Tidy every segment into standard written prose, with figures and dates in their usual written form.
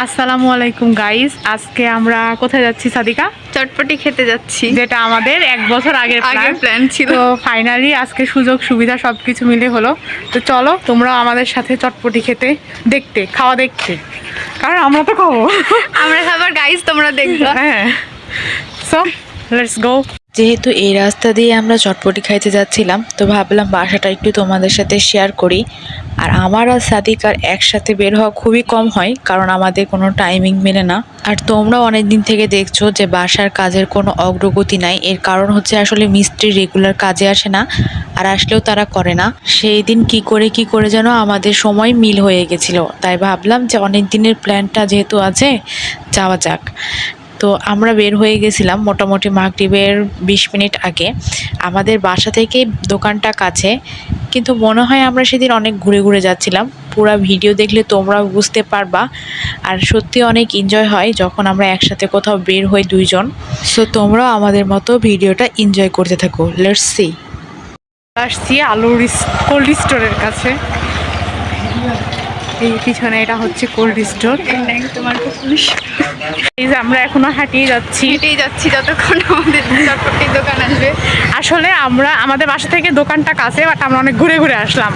আসসালামু আলাইকুম গাইস, আজকে আমরা কোথায় যাচ্ছি সাদিকা? চটপটি খেতে যাচ্ছি, যেটা আমাদের 1 বছর আগের প্ল্যান ছিল। তো ফাইনালি আজকে সুযোগ সুবিধা সবকিছু মিলে হলো। তো চলো তোমরা আমাদের সাথে চটপটি খেতে খাওয়া দেখতে, কারণ আমরা তো খাবো। আমরা খাবার গাইস, তোমরা দেখবা। হ্যাঁ, সো লেটস গো। যেহেতু এই রাস্তা দিয়ে আমরা চটপটি খাইতে যাচ্ছিলাম, তো ভাবলাম বাসাটা একটু তোমাদের সাথে শেয়ার করি। আর আমার আর সাদিকার একসাথে বের হওয়া খুবই কম হয়, কারণ আমাদের কোনো টাইমিং মেলে না। আর তোমরাও অনেক দিন থেকে দেখছো যে বাসার কাজের কোনো অগ্রগতি নাই। এর কারণ হচ্ছে আসলে মিস্ত্রি রেগুলার কাজে আসে না, আর আসলেও তারা করে না। সেই দিন কি করে যেন আমাদের সময় মিল হয়ে গেছিলো। তাই ভাবলাম যে অনেক দিনের প্ল্যানটা যেহেতু আছে, যাওয়া যাক। তো আমরা বের হয়ে গেছিলাম মোটামুটি মাগরিবের 20 মিনিট আগে। আমাদের বাসা থেকে দোকানটা কাছে, কিন্তু মনে হয় আমরা সেদিন অনেক ঘুরে যাচ্ছিলাম। পুরো ভিডিও দেখলে তোমরাও বুঝতে পারবা। আর সত্যি অনেক এনজয় হয় যখন আমরা একসাথে কোথাও বের হই দুইজন। সো তোমরাও আমাদের মতো ভিডিওটা এনজয় করতে থাকো। Let's see. আসছি আলুর কোল্ড স্টোরের কাছে। এই পিছনে এটা হচ্ছে কোল্ড স্টোর। এই যে আমরা এখনো হেঁটেই যাচ্ছি যতক্ষণ আমাদের চটপটির দোকান আসবে। আসলে আমাদের বাসা থেকে দোকানটা কাছে, বাট আমরা অনেক ঘুরে আসলাম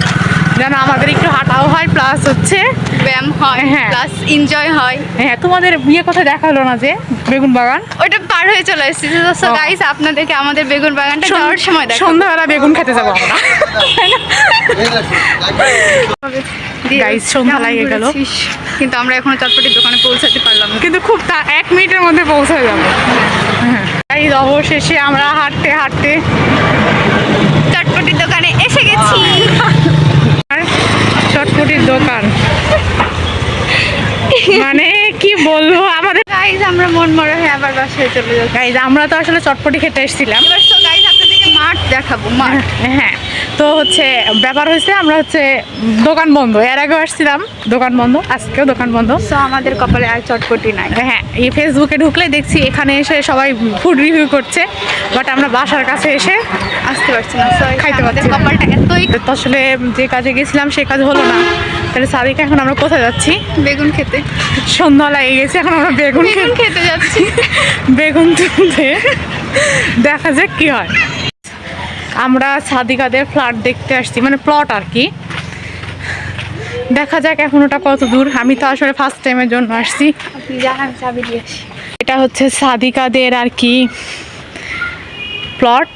যেন আমাদের একটু হাঁটাও হয়, প্লাস হচ্ছে ব্যায়াম হয়, হ্যাঁ, প্লাস এনজয় হয়। হ্যাঁ, তোমাদের বিয়ে কথা দেখালো না যে বেগুন বাগান, ওইটা পার হয়ে চলে এসেছি। তো গাইস, আপনাদেরকে আমাদের বেগুন বাগানটা যাওয়ার সময় দেখাবো। সন্ধ্যাবেলা বেগুন খেতে যাবো আমরা। গাইস, সন্ধ্যা লাগে গেল, কিন্তু আমরা এখনো চটপটির দোকানে পৌঁছাতে পারলাম না। কিন্তু খুব 1 মিনিটের মধ্যে পৌঁছে যাবো। এই অবশেষে আমরা হাঁটতে চটপটির দোকানে এসে গেছি। চটপটির দোকান মানে কি বলবো, আমাদের গাইস আমরা মন মরা হয়ে আবার বাসায় চলে যাচ্ছি। গাইস আমরা তো আসলে চটপটি খেতে এসেছিলাম। তো গাইস, আপনাদেরকে মাঠ দেখাবো, মাঠ। হ্যাঁ, তো হচ্ছে ব্যাপার হয়েছে আমরা হচ্ছে দোকান বন্ধ, এর আগেও আসছিলাম দোকান বন্ধ, আজকেও দোকান বন্ধ। তো আমাদের কপালে আর চটপটি নাই। হ্যাঁ, এই ফেসবুকে ঢুকলে দেখছি এখানে এসে সবাই ফুড রিভিউ করছে, বাট আমরা বাসার কাছে এসে আসতে পারছি না, খাইতে পারছি না। কপালটা এতই। তো আসলে যে কাজে গেছিলাম সে কাজ হলো না। তাহলে সাদিকা, এখন আমরা কোথায় যাচ্ছি? বেগুন খেতে। সন্ধ্যা লেগে গেছে, এখন আমরা বেগুন খেতে যাচ্ছি। বেগুন তুলতে দেখা যাক কি হয়। আমরা সাদিকাদের ফ্ল্যাট দেখতে আসছি, মানে প্লট আর কি। দেখা যাক এখন ওটা কত দূর। আমি তো আসলে ফার্স্ট টাইমের জন্য আসছি। আপনি জানান, চাবি দিয়ে আসি। এটা হচ্ছে সাদিকাদের আর কি প্লট।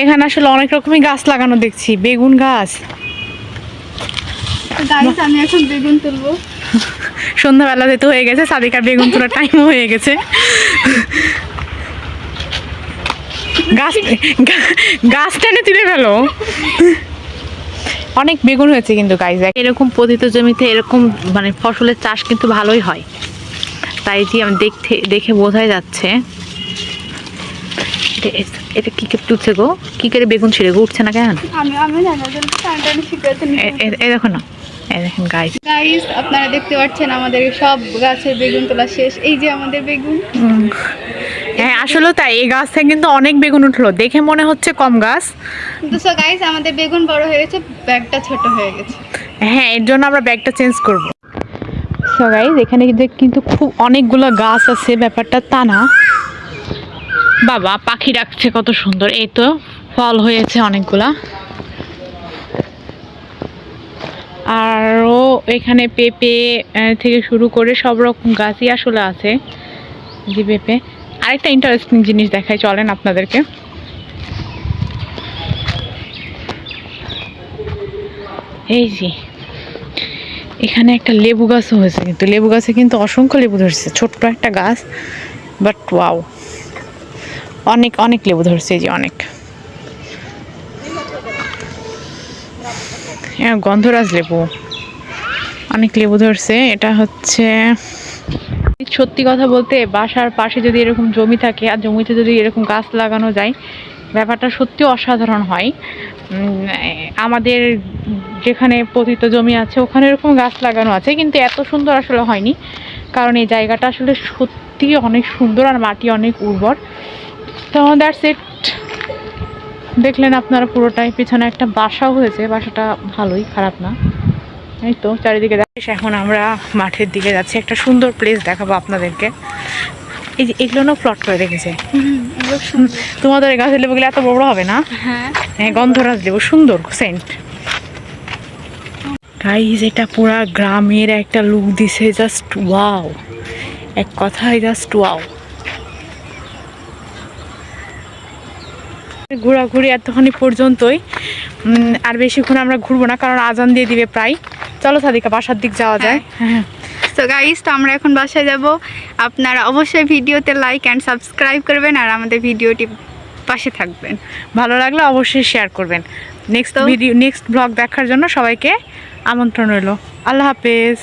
এখানে আসলে অনেক রকমই গাছ লাগানো দেখছি, বেগুন গাছ। গাইস, আমি এখন বেগুন তুলবো। সন্ধ্যাবেলা যেতে হয়ে গেছে, সাদিকার বেগুন তোলার টাইমও হয়ে গেছে। গাছ টেনে তুলে ফেলো। অনেক বেগুন হয়েছে কিন্তু গাইজ, এরকম পতিত জমিতে এরকম মানে ফসলের চাষ কিন্তু ভালোই হয়। তাই যে আমি দেখে বোঝাই যাচ্ছে। এটা কি তুলছে গো? কি করে বেগুন ছিঁড়ে গো? উঠছে না কেন? এই দেখো না, এই দেখেন গাইজ। গাইস, আপনারা দেখতে পাচ্ছেন আমাদের সব গাছের বেগুন তোলা শেষ। এই যে আমাদের বেগুন। হ্যাঁ, আসলে তাই, এই গাছ থেকে কিন্তু অনেক বেগুন উঠলো, দেখে মনে হচ্ছে কম গাছ, কিন্তু সো গাইস, আমাদের বেগুন বড় হয়ে গেছে, ব্যাগটা ছোট হয়ে গেছে। হ্যাঁ, এর জন্য আমরা ব্যাগটা চেঞ্জ করব। সো গাইস, এখানে কিন্তু খুব অনেকগুলো গাছ আছে, ব্যাপারটা তা না। বাবা, পাখি ডাকছে কত সুন্দর। এই তো ফল হয়েছে অনেকগুলা, আরও এখানে পেঁপে থেকে শুরু করে সব রকম গাছই আসলে আছে। জি, পেঁপে। আরেকটা ইন্টারেস্টিং জিনিস দেখাই, চলেন আপনাদেরকে। এই যে এখানে একটা লেবু গাছও হয়েছে, কিন্তু লেবু গাছে কিন্তু অসংখ্য লেবু ধরছে। ছোট্ট একটা গাছ, বাট ওয়াও, অনেক অনেক লেবু ধরছে। এই যে অনেক গন্ধরাজ লেবু, অনেক লেবু ধরছে। এটা হচ্ছে, সত্যি কথা বলতে, বাসার পাশে যদি এরকম জমি থাকে আর জমিতে যদি এরকম গাছ লাগানো যায়, ব্যাপারটা সত্যি অসাধারণ হয়। আমাদের যেখানে পতিত জমি আছে ওখানে এরকম গাছ লাগানো আছে, কিন্তু এত সুন্দর আসলে হয়নি, কারণ এই জায়গাটা আসলে সত্যি অনেক সুন্দর আর মাটি অনেক উর্বর। তো দ্যাটস ইট, দেখলেন আপনারা পুরোটাই। পিছনে একটা বাসাও হয়েছে, বাসাটা ভালোই, খারাপ না। এই তো চারিদিকে যাচ্ছি। এখন আমরা মাঠের দিকে যাচ্ছি, একটা সুন্দর প্লেস দেখাবো আপনাদেরকে। এই যে এগুলো না প্লট করে রেখেছে। এগুলো সুন্দর। তোমাদের এই গাছের লেবুগুলো এত বড় হবে না? হ্যাঁ হ্যাঁ, গন্ধরাজ লেবু, সুন্দর সেন্ট। গাইজ এটা পুরা গ্রামের একটা লুক দিছে, জাস্ট ওয়াও, এক কথায় জাস্ট ওয়াও। ঘোরাঘুরি এতখানি পর্যন্তই, আর বেশিক্ষণ আমরা ঘুরবো না কারণ আজান দিয়ে দিবে প্রায়। চলো সাদিকা বাসার দিক যাওয়া যায়। হ্যাঁ, তো গাইস, তো আমরা এখন বাসায় যাব। আপনারা অবশ্যই ভিডিওতে লাইক অ্যান্ড সাবস্ক্রাইব করবেন আর আমাদের ভিডিওটি পাশে থাকবেন। ভালো লাগলে অবশ্যই শেয়ার করবেন। নেক্সট তো- ভিডিও, নেক্সট ব্লগ দেখার জন্য সবাইকে আমন্ত্রণ রইল। আল্লাহ হাফেজ।